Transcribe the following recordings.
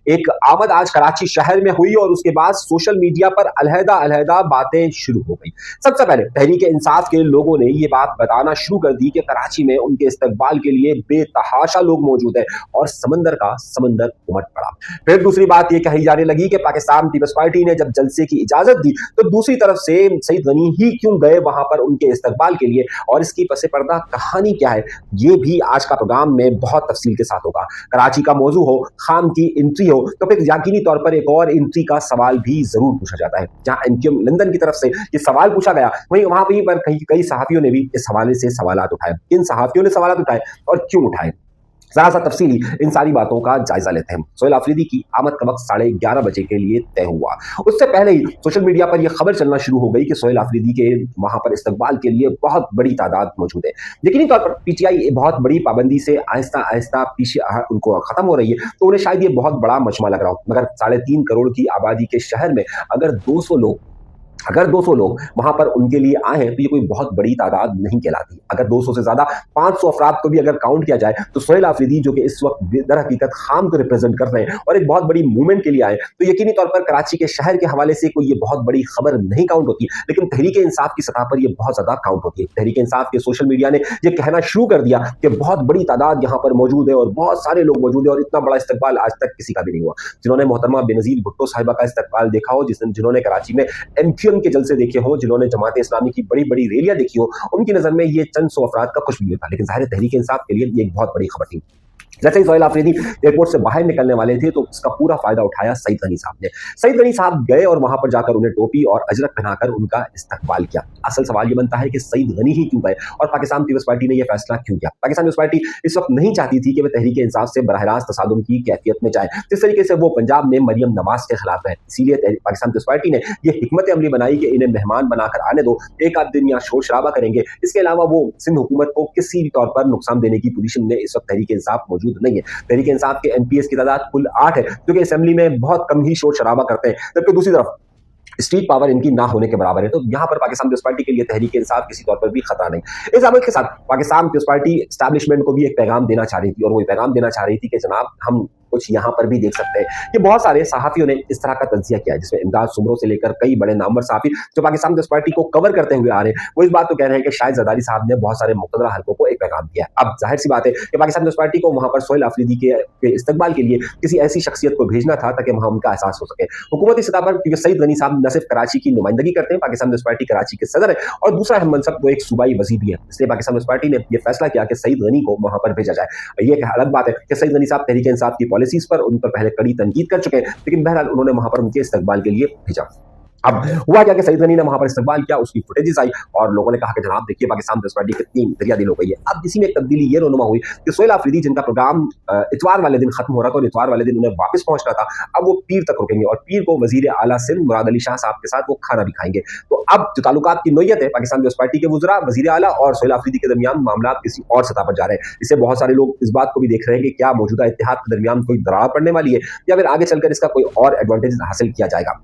एक आमद आज कराची शहर में हुई और उसके बाद सोशल मीडिया पर अलहदा-अलहदा बातें शुरू हो गई। सबसे पहले तहरीक-ए-इंसाफ के लोगों ने ये बात बताना शुरू कर दी कि कराची में उनके इस्तकबाल के लिए बेतहाशा लोग मौजूद हैं और समंदर का समंदर उमड़ पड़ा। फिर दूसरी बात ये कही जाने लगी कि पाकिस्तान पीपल्स पार्टी ने जब जलसे की इजाजत दी तो दूसरी तरफ से सईद गनी ही क्यों गए वहां पर उनके इस्तकबाल के लिए और इसकी पसे पर्दा कहानी क्या है, ये भी आज का प्रोग्राम में बहुत तफसील के साथ होगा। कराची का मौजू हो, खाम की एंट्री हो, तो फिर यकीनी तौर पर एक और एंट्री का सवाल भी जरूर पूछा जाता है। जहां एमक्यूएम लंदन की तरफ से ये सवाल पूछा गया, वहीं वहां पर कई सहाफियों ने भी इस हवाले से सवालात उठाए। किन सहाफियों ने सवालात उठाए और क्यों उठाए, जरा सा तफसीली इन सारी बातों का जायजा लेते हैं। सोहेल आफरीदी की आमद का वक्त 11:30 बजे के लिए तय हुआ। उससे पहले ही सोशल मीडिया पर यह खबर चलना शुरू हो गई कि सोहेल आफरीदी के वहां पर इस्तकबाल के लिए बहुत बड़ी तादाद मौजूद है। यकीनी तौर पर पीटीआई बहुत बड़ी पाबंदी से आहिस्ता आहिस्ता पीछे उनको खत्म हो रही है, तो उन्हें शायद ये बहुत बड़ा मजमा लग रहा हो। मगर 3.5 करोड़ की आबादी के शहर में अगर 200 लोग वहां पर उनके लिए आए हैं तो ये कोई बहुत बड़ी तादाद नहीं कहलाती। अगर 200 से ज्यादा 500 अफराद को भी अगर काउंट किया जाए तो सोहेल आफरीदी जो कि इस वक्त दर हकीकत खाम को रिप्रेजेंट कर रहे हैं और एक बहुत बड़ी मूवमेंट के लिए आए, तो यकीनी तौर पर कराची के शहर के हवाले से कोई ये बहुत बड़ी खबर नहीं काउंट होती, लेकिन तहरीक इंसाफ की सतह पर यह बहुत ज्यादा काउंट होती है। तहरीक इंसाफ के सोशल मीडिया ने यह कहना शुरू कर दिया कि बहुत बड़ी तादाद यहाँ पर मौजूद है और बहुत सारे लोग मौजूद है और इतना बड़ा इस्तकबाल आज तक किसी का भी नहीं हुआ। जिन्होंने मोहतरमा बेनजीर भुट्टो साहिबा का इस्तकबाल देखा हो, जिन्होंने कराची में एमक्यूएम के जलसे देखे हो, जिन्होंने जमात इस्लामी की बड़ी बड़ी रैलियां देखी हो, उनकी नजर में ये चंद सौ अफराद का कुछ भी नहीं था, लेकिन जाहिर तहरीक इंसाफ के लिए ये एक बहुत बड़ी खबर थी। जैसे ही सोहेल आफरीदी एयरपोर्ट से बाहर निकलने वाले थे तो इसका पूरा फायदा उठाया सईद गनी साहब ने। सईद गनी साहब गए और वहां पर जाकर उन्हें टोपी और अजरक पहनाकर उनका इस्तकबाल किया। असल सवाल ये बनता है कि सईद गनी ही क्यों गए और पाकिस्तान पीपल्स पार्टी ने यह फैसला क्यों किया। पाकिस्तान पीपल्स पार्टी इस वक्त नहीं चाहती थी कि वह तहरीक इंसाफ से बराह रास्त तसादुम की कैफियत में जाए, जिस तरीके से वो पंजाब में मरियम नवाज के खिलाफ है। इसीलिए पाकिस्तान पीपल्स पार्टी ने यह हिकमत अमली बनाई कि इन्हें मेहमान बनाकर आने दो, एक आध दिन यहाँ शोर शराबा करेंगे। इसके अलावा वो सिंध हुकूमत को किसी भी तौर पर नुकसान देने की पोजीशन में इस वक्त तहरीक इंसाफ मौजूद नहीं है। तहरीक इंसाफ के एमपीएस की तादाद कुल 8 है, जो कि असेंबली में बहुत कम ही शोर शराबा करते हैं, जबकि दूसरी तरफ स्ट्रीट पावर इनकी ना होने के बराबर है। तो यहां पर पाकिस्तान पीपल्स पार्टी के लिए तहरीक इंसाफ किसी तौर पर भी खतरा नहीं। इस अमल के साथ पाकिस्तान पीपल्स पार्टी एस्टैब्लिशमेंट को भी एक पैगाम देना चाह रही थी और वो पैगाम देना चाह रही थी कि जनाब हम कुछ यहां पर भी देख सकते हैं। ये बहुत सारे सहाफियों ने इस तरह का तज्जिया किया है, जिसमें इमदाद सुमरो से लेकर कई बड़े नामवर सहाफी जो पाकिस्तान पीपल्स पार्टी को कवर करते हुए आ रहे हैं, वो इस बात को कह रहे हैं कि शायद जरदारी साहब ने बहुत सारे मुक़तदरा हलकों को एक पैगाम दिया है। अब जाहिर सी बात है कि पाकिस्तान पीपल्स पार्टी को वहां पर सोहेल आफरीदी के इस्तकबाल के लिए किसी ऐसी शख्सियत को भेजना था ताकि वहां उनका एहसास हो सके। हुकूमती सतह पर क्योंकि सईद गनी साहब न सिर्फ कराची की नुमाइंदगी करते हैं, पाकिस्तान पीपल्स पार्टी कराची के सदर है और दूसरा अहम मनसब वो एक सूबाई वज़ीर भी है, इसलिए पाकिस्तान पीपल्स पार्टी ने यह फैसला किया कि सईद गनी को वहां पर भेजा जाए। ये एक अलग बात है कि सईद गनी साहब तहरीक इंसाफ की पॉलिसीज पर उन पर पहले कड़ी तनकीद कर चुके हैं, लेकिन बहरहाल उन्होंने वहां पर उनके इस्तकबाल के लिए भेजा। अब हुआ क्या कि सईद गनी ने वहां पर इस्तकबाल किया, उसकी फुटेजेस आई और लोगों ने कहा कि जनाब देखिए पाकिस्तान पीपल्स पार्टी कितनी दरियादिल हो गई है। अब इसी में एक तब्दीली ये रोनुमा हुई कि सोहेल आफरीदी जिनका प्रोग्राम इतवार वाले दिन खत्म हो रहा था और इतवार वाले दिन उन्हें वापस पहुंचना था, अब वो पीर तक रुकेंगे और पीर को वजीर आला सिंध मुराद अली शाह साहब के साथ वो खाना भी खाएंगे। तो अब जो ताल्लुकात की नोयत है पाकिस्तान पीपल्स पार्टी के वज़रा, वजीर आला और सोहेल आफरीदी के दरमियान मामला किसी और सतह पर जा रहे हैं। इससे बहुत सारे लोग इस बात को भी देख रहे हैं कि क्या मौजूदा इत्तेहाद के दरमियान कोई दरार पड़ने वाली है या फिर आगे चलकर इसका कोई और एडवांटेज हासिल किया जाएगा।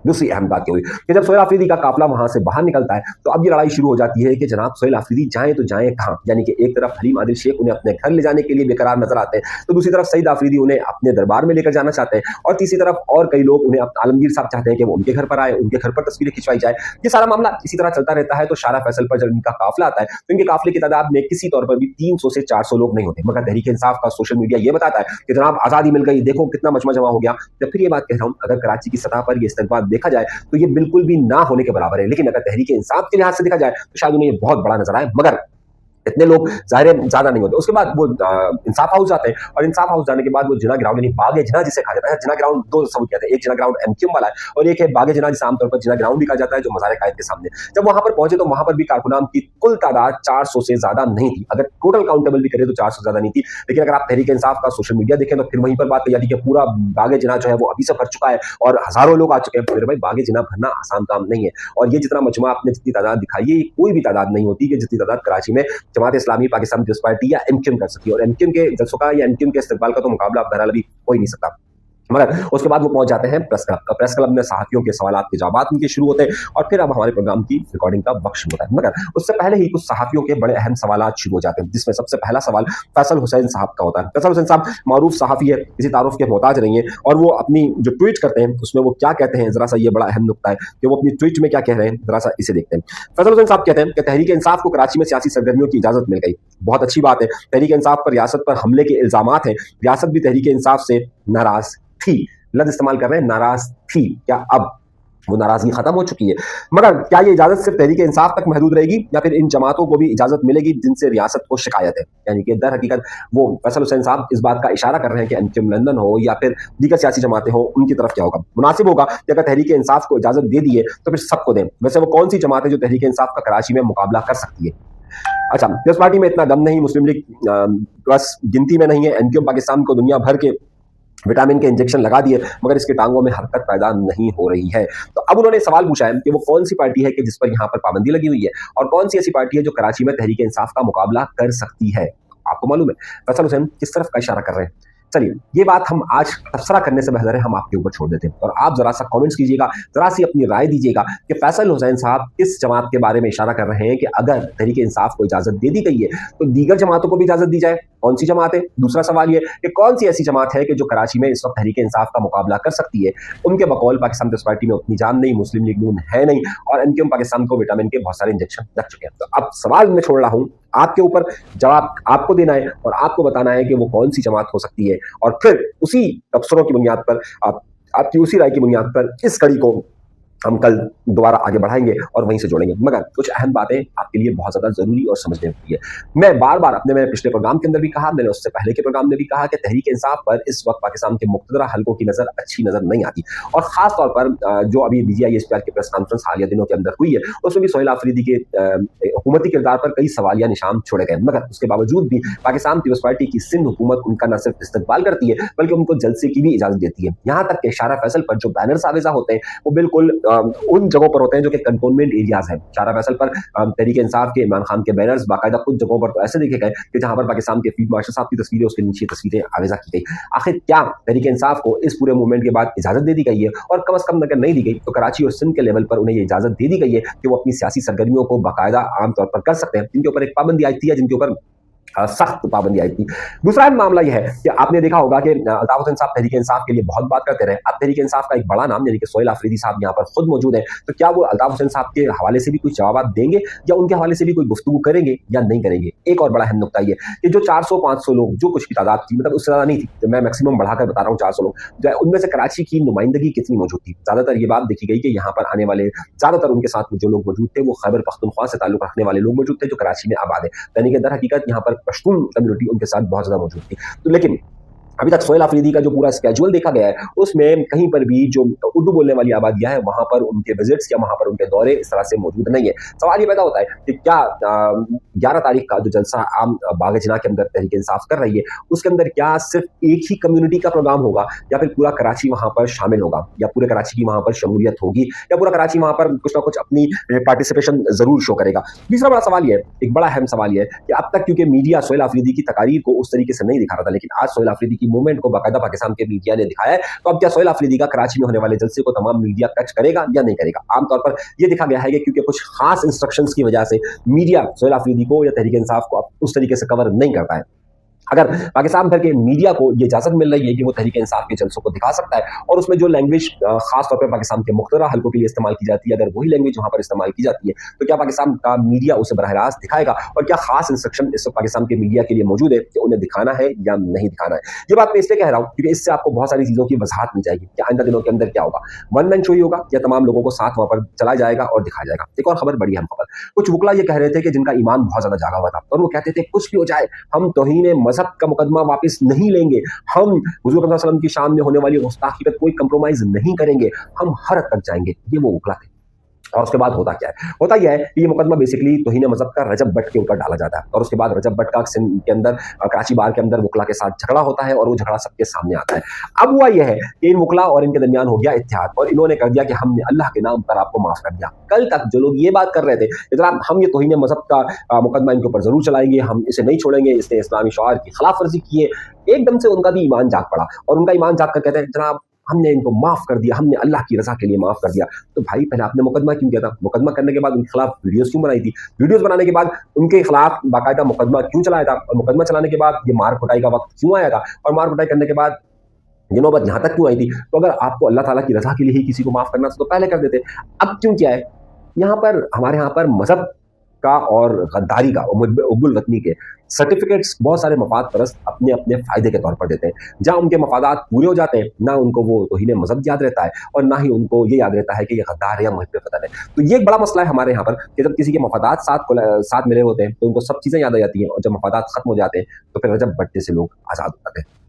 दूसरी अहम बात हुई कि जब सोहेल आफरीदी का काफिला वहां से बाहर निकलता है तो अब ये लड़ाई शुरू हो जाती है कि जनाब सोहेल आफरीदी जाएं तो जाएं कहां। यानी कि एक तरफ हलीम आदिल शेख उन्हें अपने घर ले जाने के लिए बेकरार नजर आते हैं, तो दूसरी तरफ सईद आफरीदी उन्हें अपने दरबार में लेकर जाना चाहते हैं और तीसरी तरफ और कई लोग उन्हें आलमगीर साहब चाहते हैं कि वो उनके घर पर आए, उनके घर पर तस्वीरें खिंचवाई जाए। ये सारा मामला इसी तरह चलता रहता है। तो शारा फैसल पर जब इनका काफिला आता है तो इनके काफिले की तादाद में किसी तौर पर भी 300 से 400 लोग नहीं होते, मगर तहरीक इंसाफ का सोशल मीडिया ये बताता है कि जनाब आजादी मिल गई, देखो कितना मजमा जमा हो गया। जब फिर ये बात कह रहा हूं, अगर कराची की सतह पर यह इस्तकबाल देखा जाए तो ये बिल्कुल भी ना होने के बराबर है, लेकिन अगर तहरीक इंसाफ के लिहाज से देखा जाए तो शायद उन्हें बहुत बड़ा नजर आए, मगर इतने लोग जाहिर है ज्यादा नहीं होते। उसके बाद वो इंसाफ हाउस जाते हैं और इंसाफ हाउस जाने के बाद वो जिना ग्राउंड यानी बागे जिना जिसे कहा जाता है, जिना ग्राउंड दो सबूत कहते हैं, एक जिना ग्राउंड एमक्यूएम वाला है और एक है बागे जिना जिसे आमतौर पर जिना ग्राउंड भी कहा जाता है, जो मज़ार कायद के सामने। जब वहां पर पहुंचे तो वहां पर भी कारकुनान की कुल तादाद 400 से ज्यादा नहीं थी। अगर टोटल काउंटेबल भी करें तो 400 ज्यादा नहीं थी, लेकिन अगर आप तहरीक इंसाफ का सोशल मीडिया देखें तो फिर वहीं पर बात कही जाती है कि पूरा बागे जिना जो है वो अभी से भर चुका है और हजारों लोग आ चुके हैं। फिर भाई बागे जिना भरना आसान काम नहीं है और ये जितना मजमा आपने जितनी तादाद दिखाई है, कोई भी तादाद नहीं होती कि जितनी तादाद कराची में जमात इस्लामी, पाकिस्तान पीपल्स पार्टी या एमक्यूएम कर सकती है। और एमक्यूएम के जलसों का या एमक्यूएम के इस्तकबाल का तो मुकाबला बहरहाल अभी हो ही नहीं सकता। मगर उसके बाद वो पहुंच जाते हैं प्रेस क्लब। प्रेस क्लब में सहाफियों के सवाल के जवाब उनके शुरू होते हैं और फिर अब हमारे प्रोग्राम की रिकॉर्डिंग का वक्त शुरू होता है। मगर उससे पहले ही कुछ सहाफियों के बड़े अहम सवाल शुरू हो जाते हैं, जिसमें सबसे पहला सवाल फैसल हुसैन साहब का होता है। फैसल हुसैन साहब मारूफ सहाफी है, किसी तारुफ के मोहताज नहीं है, और वो अपनी जो ट्वीट करते हैं उसमें वो क्या कहते हैं, जरा सा ये बड़ा अहम नुकता है कि वो अपनी ट्वीट में क्या कह रहे हैं, जरा सा इसे देखते हैं। फैसल हुसैन साहब कहते हैं कि तहरीक इंसाफ को कराची में सियासी सरगर्मियों की इजाजत मिल गई। बहुत अच्छी बात है। तहरीक इंसाफ पर रियासत पर हमले के इल्जामात हैं, रियासत भी तहरीक इंसाफ से नाराज थी। लफ्ज इस्तेमाल कर रहे हैं, नाराज थी। क्या अब वो नाराजगी खत्म हो चुकी है? मगर क्या ये इजाजत सिर्फ तहरीक इंसाफ तक महदूद रहेगी या फिर इन जमातों को भी इजाजत मिलेगी जिनसे रियासत को शिकायत है? यानी कि दर हकीकत वो फैसल हुसैन साहब इस बात का इशारा कर रहे हैं कि एमक्यूएम लंदन हो या फिर दीगर सियासी जमातें हो, उनकी तरफ क्या होगा? मुनासिब होगा कि अगर तहरीक इंसाफ को इजाजत दे दी है तो फिर सबको दें। वैसे वो कौन सी जमात है जो तहरीक इंसाफ का कराची में मुकाबला कर सकती है? अच्छा, पीपल्स पार्टी में इतना दम नहीं, मुस्लिम लीग बस गिनती में नहीं है, एमक्यूएम पाकिस्तान को दुनिया भर के विटामिन के इंजेक्शन लगा दिए मगर इसके टांगों में हरकत पैदा नहीं हो रही है। तो अब उन्होंने सवाल पूछा है कि वो कौन सी पार्टी है कि जिस पर यहाँ पर पाबंदी लगी हुई है और कौन सी ऐसी पार्टी है जो कराची में तहरीक इंसाफ का मुकाबला कर सकती है। आपको मालूम है फैसल हुसैन किस तरफ का इशारा कर रहे हैं? चलिए, ये बात हम आज तबसरा करने से बेहतर है हम आपके ऊपर छोड़ देते हैं और आप जरा सा कमेंट्स कीजिएगा, जरा सी अपनी राय दीजिएगा कि फैसल हुसैन साहब किस जमात के बारे में इशारा कर रहे हैं कि अगर तहरीक इंसाफ को इजाजत दे दी गई है तो दीगर जमातों को भी इजाजत दी जाए। कौन सी जमात है? दूसरा सवाल ये कि कौन सी ऐसी जमात है कि जो कराची में इस वक्त तहरीक इंसाफ का मुकाबला कर सकती है? उनके बकौल पाकिस्तान पीपल्स पार्टी में उतनी जान नहीं, मुस्लिम लीग नून है नहीं और एमक्यूएम पाकिस्तान को विटामिन के बहुत सारे इंजेक्शन लग चुके हैं। तो अब सवाल मैं छोड़ रहा हूं आपके ऊपर, जवाब आपको देना है और आपको बताना है कि वो कौन सी जमात हो सकती है और फिर उसी तबसरों की बुनियाद पर आपकी उसी राय की बुनियाद पर इस कड़ी को हम कल दोबारा आगे बढ़ाएंगे और वहीं से जोड़ेंगे। मगर कुछ अहम बातें आपके लिए बहुत ज्यादा जरूरी और समझने की है। मैं बार बार मैंने पिछले प्रोग्राम के अंदर भी कहा, मैंने उससे पहले के प्रोग्राम में भी कहा कि तहरीक इंसाफ पर इस वक्त पाकिस्तान के मुख्तदरा हलकों की नजर अच्छी नजर नहीं आती और खास तौर पर जो अभी DGI की प्रेस कॉन्फ्रेंस हालिया दिनों के अंदर हुई है उसमें भी सोहेल आफरीदी के हुकूमती किरदार पर कई सवालिया निशान छोड़े गए। मगर उसके बावजूद भी पाकिस्तान पीपल्स पार्टी की सिंध हुकूमत उनका न सिर्फ इस्तकबाल करती है बल्कि उनको जलसे की भी इजाजत देती है। यहाँ तक कि शारा फैसल पर जो बैनर्स आवेजा होते हैं वो बिल्कुल उन जगहों पर होते हैं जो कि कंटोनमेंट एरियाज हैं। शारा फैसल पर तहरीक इंसाफ के इमरान खान के बैनर्स बाकायदा कुछ जगहों पर तो ऐसे देखे गए कि जहां पर पाकिस्तान के फील्ड मार्शल साहब की तस्वीरें, उसके नीचे तस्वीरें आवेजा की गई। आखिर क्या तहरीक इंसाफ को इस पूरे मूवमेंट के बाद इजाजत दे दी गई है? और कम अज कम अगर नहीं दी गई तो कराची और सिंध के लेवल पर उन्हें ये इजाजत दे दी गई है कि वो अपनी सियासी सरगर्मियों को बाकायदा आमतौर पर कर सकते हैं, जिनके ऊपर एक पाबंदी आई थी या जिनके ऊपर सख्त पाबंदी आई थी। दूसरा मामला यह है कि आपने देखा होगा कि अल्ताफ हुसैन साहब तहरीक इंसाफ के लिए बहुत बात करते रहे। अब तहरीक इंसाफ का एक बड़ा नाम यानी कि सोहेल आफरीदी साहब यहाँ पर खुद मौजूद है, तो क्या वो अल्ताफ हुसैन साहब के हवाले से भी कुछ जवाब देंगे या उनके हवाले से भी कोई गुफ्तगू करेंगे या नहीं करेंगे? एक और बड़ा अहम नुकता ये कि जो 400-500 लोग जो कुछ की तादाद थी, मतलब उससे ज्यादा नहीं थी, तो मैं मैक्सिमम बढ़ाकर बता रहा हूँ 400 लोग, उनमें से कराची की नुमाइंदगी कितनी मौजूद थी? ज्यादातर ये बात देखी गई कि यहाँ पर आने वाले ज्यादातर उनके साथ जो लोग मौजूद थे वो खैबर पख्तूनख्वा से ताल्लुक रखने वाले लोग मौजूद थे जो कराची में आबाद है, यानी कि दर हकीकत यहाँ पर पश्तून कम्युनिटी उनके साथ बहुत ज्यादा मौजूद थी। तो लेकिन अभी तक सोहेल आफरीदी का जो पूरा स्केड्यूल देखा गया है उसमें कहीं पर भी जो उर्दू बोलने वाली आबादियां है वहां पर उनके विजिट्स या वहां पर उनके दौरे इस तरह से मौजूद नहीं है। सवाल ये पैदा होता है कि क्या 11 तारीख का जो जलसा आम बाग जिना के अंदर तहरीक इंसाफ कर रही है उसके अंदर क्या सिर्फ एक ही कम्युनिटी का प्रोग्राम होगा या फिर पूरा कराची वहां पर शामिल होगा या पूरे कराची की वहां पर शमूलियत होगी या पूरा कराची वहां पर कुछ ना कुछ अपनी पार्टिसिपेशन जरूर शो करेगा? तीसरा बड़ा सवाल यह, एक बड़ा अहम सवाल यह कि अब तक क्योंकि मीडिया सोहेल आफरीदी की तकारीर को उस तरीके से नहीं दिखा रहा था, लेकिन आज सोहेल आफरीदी की मूवमेंट को बाकायदा पाकिस्तान के मीडिया ने दिखाया है, तो अब क्या सोहेल आफरीदी का कराची में होने वाले जलसे को तमाम मीडिया टच करेगा या नहीं करेगा? आमतौर पर यह देखा गया है कि क्योंकि कुछ खास इंस्ट्रक्शंस की वजह से मीडिया सोहेल आफरीदी को या तहरीक इंसाफ को उस तरीके से कवर नहीं करता है। अगर पाकिस्तान भर के मीडिया को ये इजाजत मिल रही है कि वो तहरीक इंसाफ के जलसों को दिखा सकता है और उसमें जो लैंग्वेज खास तौर पर पाकिस्तान के मुख्तलिफ हलकों के लिए इस्तेमाल की जाती है, अगर वही लैंग्वेज वहां पर इस्तेमाल की जाती है तो क्या पाकिस्तान का मीडिया उसे बरह रास्त दिखाएगा? और क्या खास इंस्ट्रक्शन इस पाकिस्तान के मीडिया के लिए मौजूद है कि उन्हें दिखाना है या नहीं दिखाना है? ये बात मैं इसलिए कह रहा हूँ क्योंकि इससे आपको बहुत सारी चीजों की वजाहत मिल जाएगी कि आइंदा दिनों के अंदर क्या होगा, वन मैन शो ही होगा या तमाम लोगों को साथ वहां पर चलाया जाएगा और दिखाया जाएगा। एक और खबर, बड़ी अहम खबर, कुछ वकला ये कह रहे थे कि जिनका ईमान बहुत ज्यादा जागा हुआ था और वो कहते थे कुछ भी हो जाए हम तौहीन मजहब का मुकदमा वापस नहीं लेंगे, हम हुजूर सल्लल्लाहु अलैहि वसल्लम की शान में होने वाली गुस्ताखी पर कोई कंप्रोमाइज नहीं करेंगे, हम हर हद तक जाएंगे। ये वो वकला थे और उसके बाद होता क्या है? होता यह है कि ये मुकदमा बेसिकली तौहीन मज़हब का रजब भट्ट के ऊपर डाला जाता है और उसके बाद रजब भट्ट का सिंध के अंदर कराची बार के अंदर वकला के साथ झगड़ा होता है और वो झगड़ा सबके सामने आता है। अब हुआ यह है कि इन वकला और इनके दरमियान हो गया इत्तेहाद और इन्होंने कर दिया कि हमने अल्लाह के नाम पर आपको माफ़ कर दिया। कल तक जो लोग ये बात कर रहे थे कि जनाब हम ये तौहीन मज़हब का मुकदमा इनके ऊपर ज़रूर चलाएँगे, हम इसे नहीं छोड़ेंगे, इसने इस्लामी शआर की खिलाफ वर्जी की है, एकदम से उनका भी ईमान जाग पड़ा और उनका ईमान जाग कर कहते हैं जनाब हमने इनको माफ कर दिया, हमने अल्लाह की रज़ा के लिए माफ कर दिया। तो भाई पहले आपने मुकदमा क्यों किया था? मुकदमा करने के बाद उनके खिलाफ वीडियोज़ क्यों बनाई थी? वीडियोज़ बनाने के बाद उनके खिलाफ बाकायदा मुकदमा क्यों चलाया था? और मुकदमा चलाने के बाद ये मार कुटाई का वक़्त क्यों आया था? और मार कुटाई करने के बाद ये नौबत यहाँ तक क्यों आई थी? तो अगर आपको अल्लाह ताला की रज़ा के लिए ही किसी को माफ करना था तो पहले कर देते। अब क्यों किया है? यहाँ पर हमारे यहाँ पर मज़हब का और गद्दारी का उबुल वतनी के सर्टिफिकेट्स बहुत सारे मफाद परस्त अपने अपने फ़ायदे के तौर पर देते हैं। जहाँ उनके मफादात पूरे हो जाते हैं, ना उनको वो तौहीन मज़हब याद रहता है और ना ही उनको ये याद रहता है कि ये गद्दार है या मुहिब्ब वतन है। तो ये एक बड़ा मसला है हमारे यहाँ पर कि जब किसी के मफादात साथ मिले होते हैं, तो उनको सब चीज़ें याद आ जाती हैं और जब मफादात खत्म हो जाते हैं, तो फिर रजब भट्ट से लोग आज़ाद हो जाते हैं।